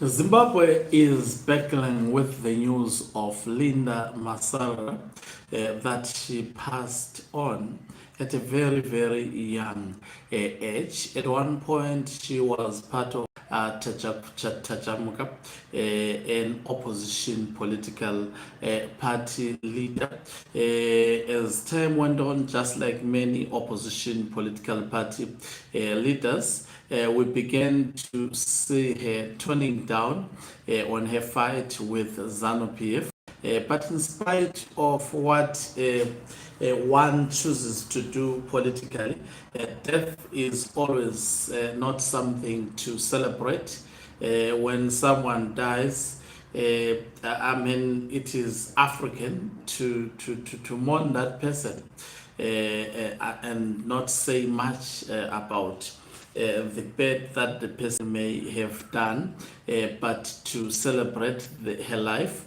Zimbabwe is battling with the news of Linda Masarira that she passed on at a very, very young age. At one point, she was part of Tajamuka, an opposition political party leader. As time went on, just like many opposition political party leaders, we began to see her toning down on her fight with ZANU-PF. But in spite of what one chooses to do politically, death is always not something to celebrate. When someone dies, it is African to mourn that person and not say much about the bad that the person may have done, but to celebrate her life.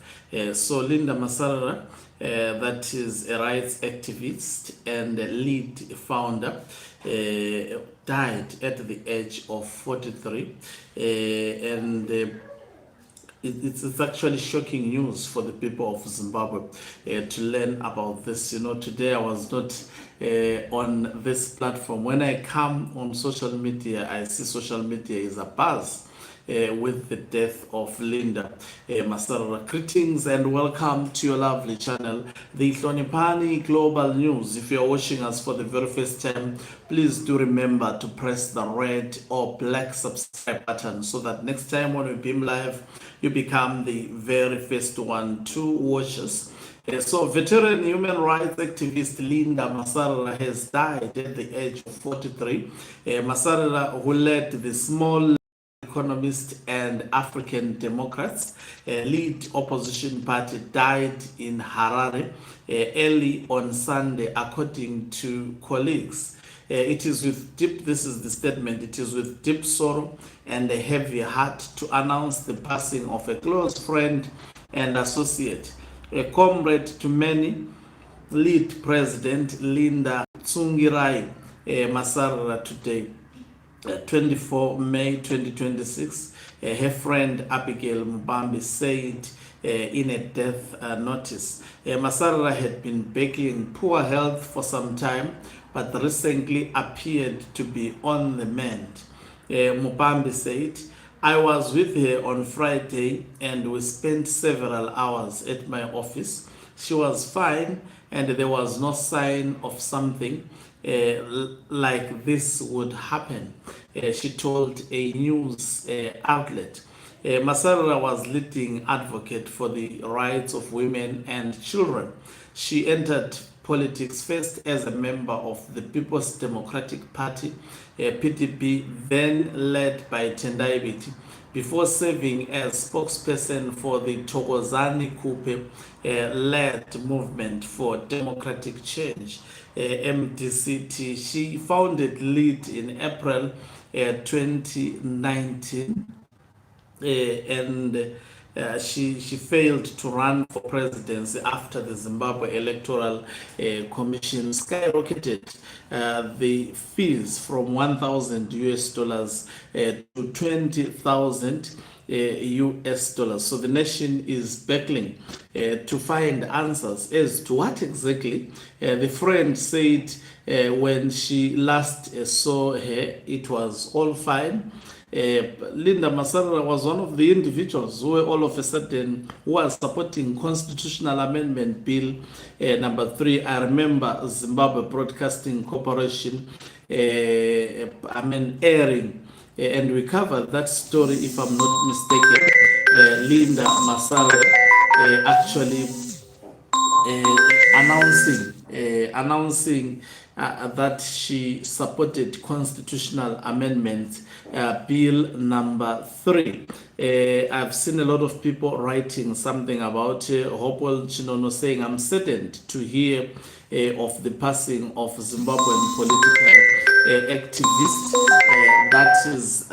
So Linda Masarira, that is a rights activist and a lead founder, died at the age of 43, and it's actually shocking news for the people of Zimbabwe to learn about this. Today I was not on this platform. When I come on social media, I see social media is abuzz with the death of Linda Masarira. Greetings and welcome to your lovely channel, the Hlonipani Global News. If you're watching us for the very first time, please do remember to press the red or black subscribe button so that next time when we beam live, you become the very first one to watch us. So veteran human rights activist Linda Masarira has died at the age of 43. Masarira, who led the small Economist and African Democrats, lead opposition party, died in Harare early on Sunday, according to colleagues. It is with deep, this is the statement, it is with deep sorrow and a heavy heart to announce the passing of a close friend and associate, a comrade to many, lead president Linda Tsungirai Masarira today. 24 May 2026, her friend Abigail Mubambi said in a death notice. Masarira had been begging poor health for some time, but recently appeared to be on the mend. Mubambi said, I was with her on Friday and we spent several hours at my office. She was fine and there was no sign of something like this would happen, she told a news outlet. Masarira was leading advocate for the rights of women and children. She entered politics first as a member of the People's Democratic Party, PDP, then led by Tendai Biti, before serving as spokesperson for the Thokozani Kupe led movement for democratic change, MDCT. She founded LEAD in April 2019, and she failed to run for presidency after the Zimbabwe Electoral Commission skyrocketed the fees from $1,000 to 20,000 US dollars. So the nation is battling to find answers as to what exactly the friend said when she last saw her. It was all fine. Linda Masarira was one of the individuals who were all of a sudden who was supporting Constitutional Amendment Bill number 3. I remember Zimbabwe Broadcasting Corporation airing, and we covered that story, if I'm not mistaken. Linda Masarira actually announcing that she supported Constitutional Amendment Bill number 3. I've seen a lot of people writing something about Hopewell Chinono saying, I'm saddened to hear of the passing of Zimbabwean political activist. That is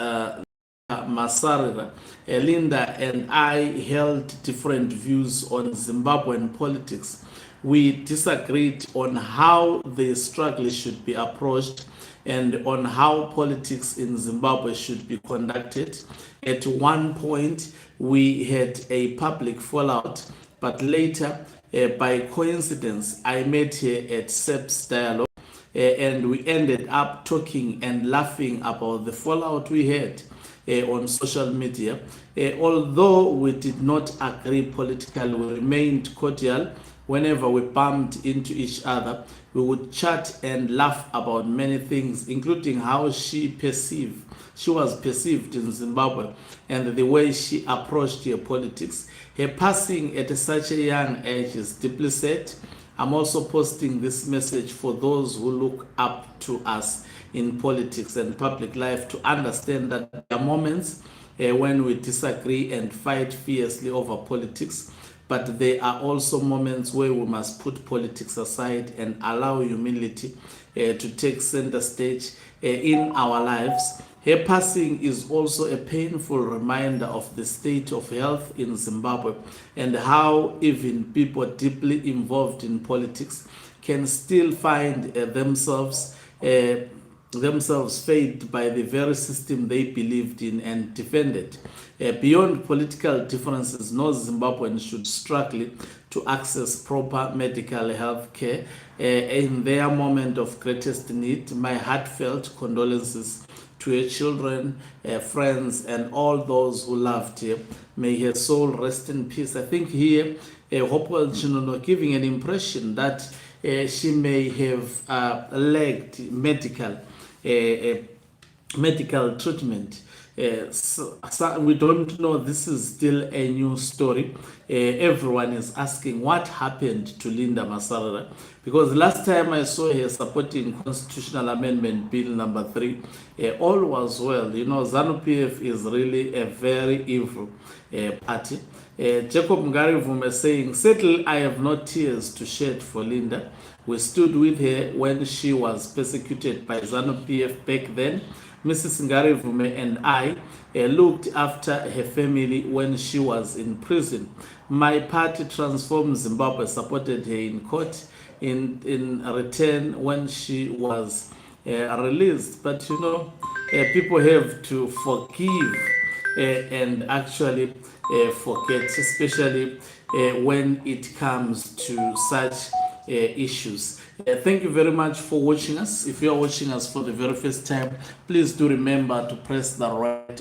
Masarira. Linda and I held different views on Zimbabwean politics. We disagreed on how the struggle should be approached and on how politics in Zimbabwe should be conducted. At one point, we had a public fallout, but later, by coincidence, I met her at SEP's dialogue, and we ended up talking and laughing about the fallout we had on social media. Although we did not agree politically, we remained cordial. Whenever we bumped into each other, we would chat and laugh about many things, including how she was perceived in Zimbabwe and the way she approached her politics. Her passing at such a young age is deeply sad. I'm also posting this message for those who look up to us in politics and public life to understand that there are moments when we disagree and fight fiercely over politics, but there are also moments where we must put politics aside and allow humility to take center stage in our lives. Her passing is also a painful reminder of the state of health in Zimbabwe and how even people deeply involved in politics can still find themselves fed by the very system they believed in and defended. Beyond political differences, no Zimbabwean should struggle to access proper medical health care in their moment of greatest need. My heartfelt condolences to her children, friends, and all those who loved her. May her soul rest in peace. I think here, Hopewell Chinono giving an impression that she may have lacked medical treatment. So we don't know. This is still a new story. Everyone is asking what happened to Linda Masarira, because last time I saw her supporting Constitutional Amendment Bill number 3, all was well. You know, ZANU-PF is really a very evil party. Jacob Ngarivume saying, "Certainly I have no tears to shed for Linda. We stood with her when she was persecuted by ZANU-PF back then. Mrs. Ngarivume and I looked after her family when she was in prison. My party, Transform Zimbabwe, supported her in court in return when she was released." But you know, people have to forgive and actually forget, especially when it comes to such issues. Thank you very much for watching us. If you are watching us for the very first time, please do remember to press the right